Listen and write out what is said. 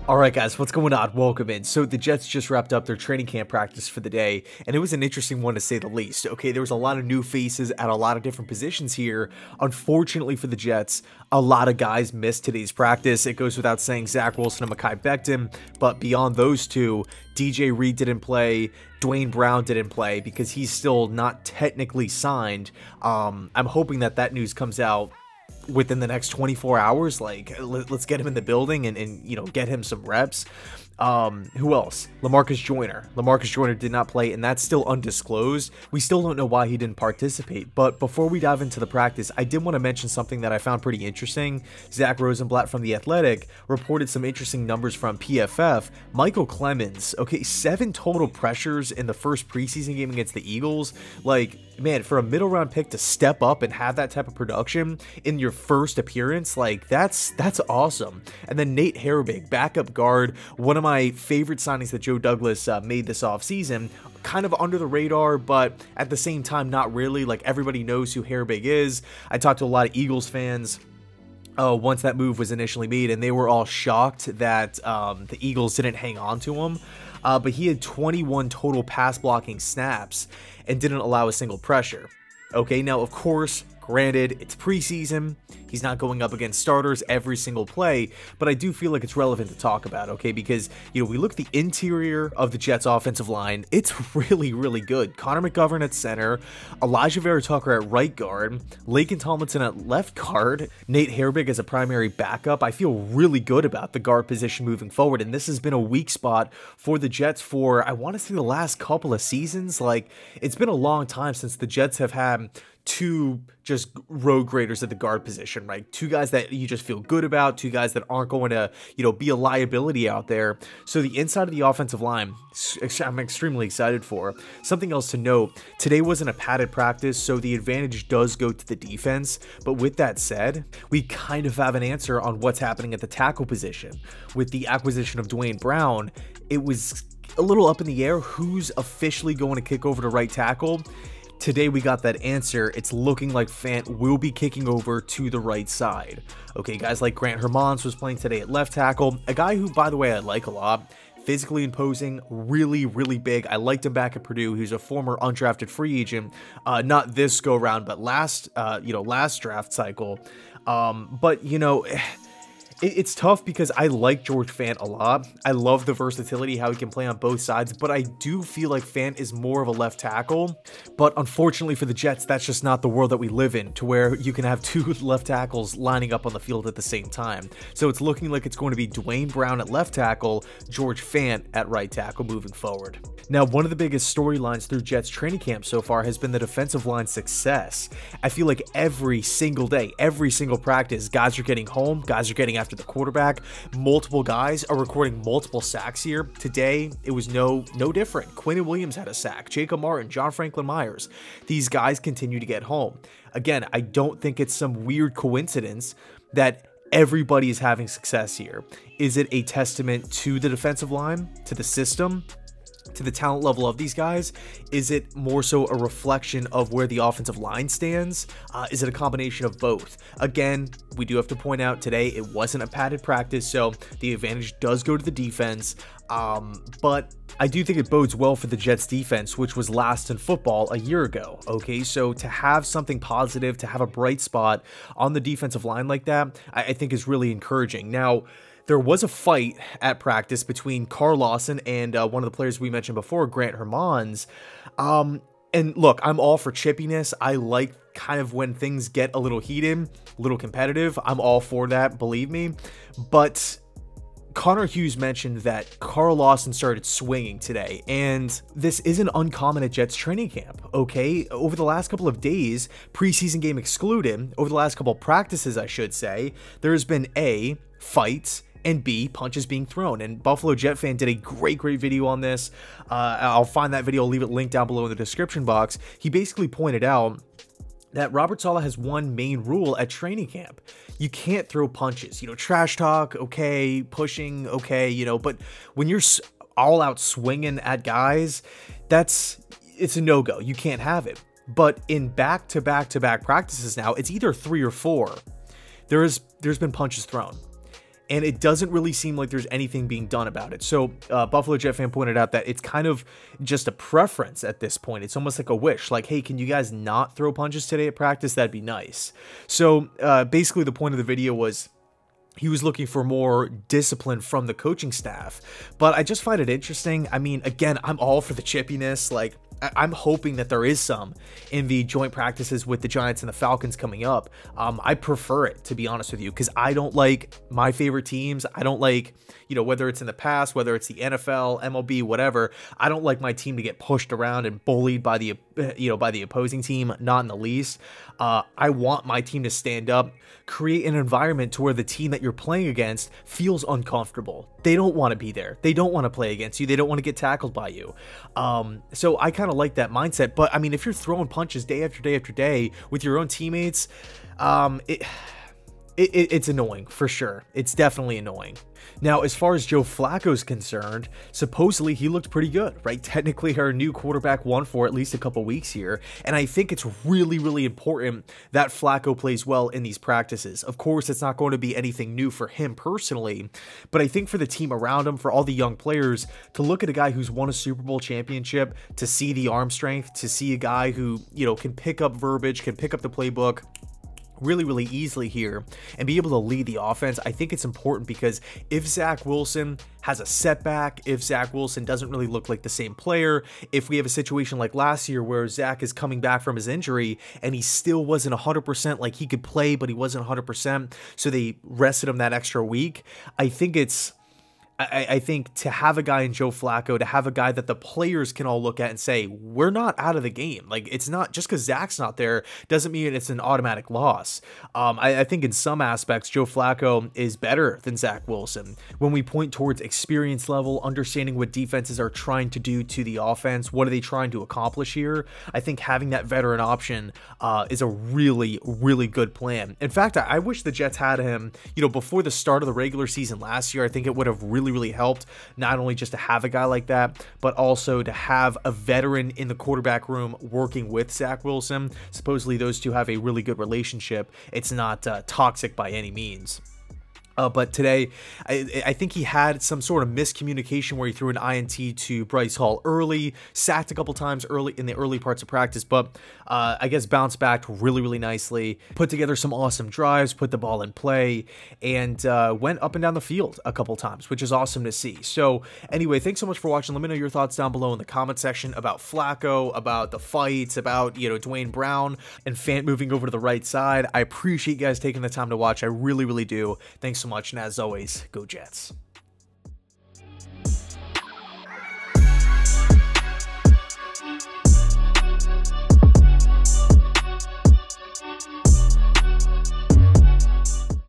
Alright guys, what's going on? Welcome in. So the Jets just wrapped up their training camp practice for the day, and it was an interesting one to say the least. Okay, there was a lot of new faces at a lot of different positions here. Unfortunately for the Jets, a lot of guys missed today's practice. It goes without saying Zach Wilson and Mekhi Becton, but beyond those two, DJ Reed didn't play, Duane Brown didn't play because he's still not technically signed. I'm hoping that news comes out within the next 24 hours. Like, let's get him in the building and you know, get him some reps. Who else? Lamarcus Joyner did not play, and that's still undisclosed. We still don't know why he didn't participate. But before we dive into the practice, I did want to mention something that I found pretty interesting. Zach Rosenblatt from The Athletic reported some interesting numbers from PFF. Michael Clemens, okay, 7 total pressures in the first preseason game against the Eagles. Like, man, for a middle round pick to step up and have that type of production in your first appearance, like, that's awesome. And then Nate Herbig, backup guard, one of my favorite signings that Joe Douglas made this offseason. Kind of under the radar, but at the same time, not really. Like, everybody knows who Herbig is. I talked to a lot of Eagles fans once that move was initially made, and they were all shocked that the Eagles didn't hang on to him. But he had 21 total pass blocking snaps and didn't allow a single pressure. Okay, now of course, granted, it's preseason, he's not going up against starters every single play, but I do feel like it's relevant to talk about, okay, because, you know, we look at the interior of the Jets offensive line, it's really, really good. Connor McGovern at center, Elijah Vera Tucker at right guard, Laken Tomlinson at left guard, Nate Herbig as a primary backup. I feel really good about the guard position moving forward, and this has been a weak spot for the Jets for, I want to say, the last couple of seasons. Like, it's been a long time since the Jets have had two just road graders at the guard position, right? Two guys that you just feel good about, two guys that aren't going to, you know, be a liability out there. So the inside of the offensive line, I'm extremely excited for. Something else to note, today wasn't a padded practice, so the advantage does go to the defense. But with that said, we kind of have an answer on what's happening at the tackle position. With the acquisition of Duane Brown, it was a little up in the air who's officially going to kick over to right tackle. Today we got that answer. It's looking like Fant will be kicking over to the right side. Okay, guys like Grant Hermans was playing today at left tackle, a guy who, by the way, I like a lot. Physically imposing, really, really big. I liked him back at Purdue. He's a former undrafted free agent, not this go round, but last draft cycle. But you know, it's tough because I like George Fant a lot. I love the versatility, how he can play on both sides, but I do feel like Fant is more of a left tackle. But unfortunately for the Jets, that's just not the world that we live in, to where you can have two left tackles lining up on the field at the same time. So it's looking like it's going to be Duane Brown at left tackle, George Fant at right tackle moving forward. Now, one of the biggest storylines through Jets training camp so far has been the defensive line success. I feel like every single day, every single practice, guys are getting home, guys are getting after the quarterback. Multiple guys are recording multiple sacks here. Today, it was no different. Quinnen Williams had a sack, Jacob Martin, John Franklin Myers. These guys continue to get home. Again, I don't think it's some weird coincidence that everybody is having success here. Is it a testament to the defensive line, to the system, to the talent level of these guys? Is it more so a reflection of where the offensive line stands? Is it a combination of both? Again, we do have to point out today it wasn't a padded practice, so the advantage does go to the defense. But I do think it bodes well for the Jets defense, which was last in football a year ago. Okay, so to have something positive, to have a bright spot on the defensive line like that, I think is really encouraging. Now, there was a fight at practice between Carl Lawson and one of the players we mentioned before, Grant Hermans. And look, I'm all for chippiness. I like kind of when things get a little heated, a little competitive. I'm all for that, believe me. But Connor Hughes mentioned that Carl Lawson started swinging today, and this isn't uncommon at Jets training camp, okay? Over the last couple of days, preseason game excluded, over the last couple of practices, I should say, there's been A, fights, and B, punches being thrown. And Buffalo Jet Fan did a great video on this. I'll find that video, I'll leave it linked down below in the description box. He basically pointed out that Robert Saleh has one main rule at training camp. You can't throw punches. You know, trash talk, okay, pushing, okay, you know, but when you're all out swinging at guys, it's a no-go. You can't have it. But in back-to-back practices now, it's either 3 or 4. There's been punches thrown. and it doesn't really seem like there's anything being done about it. So Buffalo Jet fan pointed out that it's kind of just a preference at this point. It's almost like a wish, like, hey, can you guys not throw punches today at practice? That'd be nice. So basically the point of the video was he was looking for more discipline from the coaching staff. But I just find it interesting. I mean, again, I'm all for the chippiness. Like, I'm hoping that there is some in the joint practices with the Giants and the Falcons coming up. I prefer it, to be honest with you, because I don't like my favorite teams. I don't like, you know, whether it's in the past, whether it's the NFL, MLB, whatever. I don't like my team to get pushed around and bullied by the, you know, by the opposing team, not in the least. I want my team to stand up, create an environment to where the team that you're playing against feels uncomfortable. They don't want to be there. They don't want to play against you. They don't want to get tackled by you. So I kind of like that mindset. But I mean, if you're throwing punches day after day after day with your own teammates, it's annoying for sure. It's definitely annoying. Now, as far as Joe Flacco's concerned, supposedly he looked pretty good, right? Technically, our new quarterback won for at least a couple weeks here, and I think it's really, really important that Flacco plays well in these practices. Of course, it's not going to be anything new for him personally, but I think for the team around him, for all the young players, to look at a guy who's won a Super Bowl championship, to see the arm strength, to see a guy who, you know, can pick up verbiage, can pick up the playbook really, really easily here and be able to lead the offense. I think it's important because if Zach Wilson has a setback, if Zach Wilson doesn't really look like the same player, if we have a situation like last year where Zach is coming back from his injury and he still wasn't 100%, like he could play, but he wasn't 100%, so they rested him that extra week, I think it's I think to have a guy in Joe Flacco, to have a guy that the players can all look at and say, we're not out of the game. Like, it's not just because Zach's not there doesn't mean it's an automatic loss. I think in some aspects, Joe Flacco is better than Zach Wilson. When we point towards experience level, understanding what defenses are trying to do to the offense, what are they trying to accomplish here? I think having that veteran option is a really, really good plan. In fact, I wish the Jets had him, you know, before the start of the regular season last year. I think it would have really helped, not only just to have a guy like that, but also to have a veteran in the quarterback room working with Zach Wilson. Supposedly those two have a really good relationship. It's not toxic by any means. But today, I think he had some sort of miscommunication where he threw an INT to Bryce Hall early, sacked a couple times early in the early parts of practice, but I guess bounced back really, really nicely, put together some awesome drives, put the ball in play, and went up and down the field a couple times, which is awesome to see. So anyway, thanks so much for watching. Let me know your thoughts down below in the comment section about Flacco, about the fights, about, you know, Duane Brown and Fant moving over to the right side. I appreciate you guys taking the time to watch. I really, really do. Thanks so much, and as always, go Jets.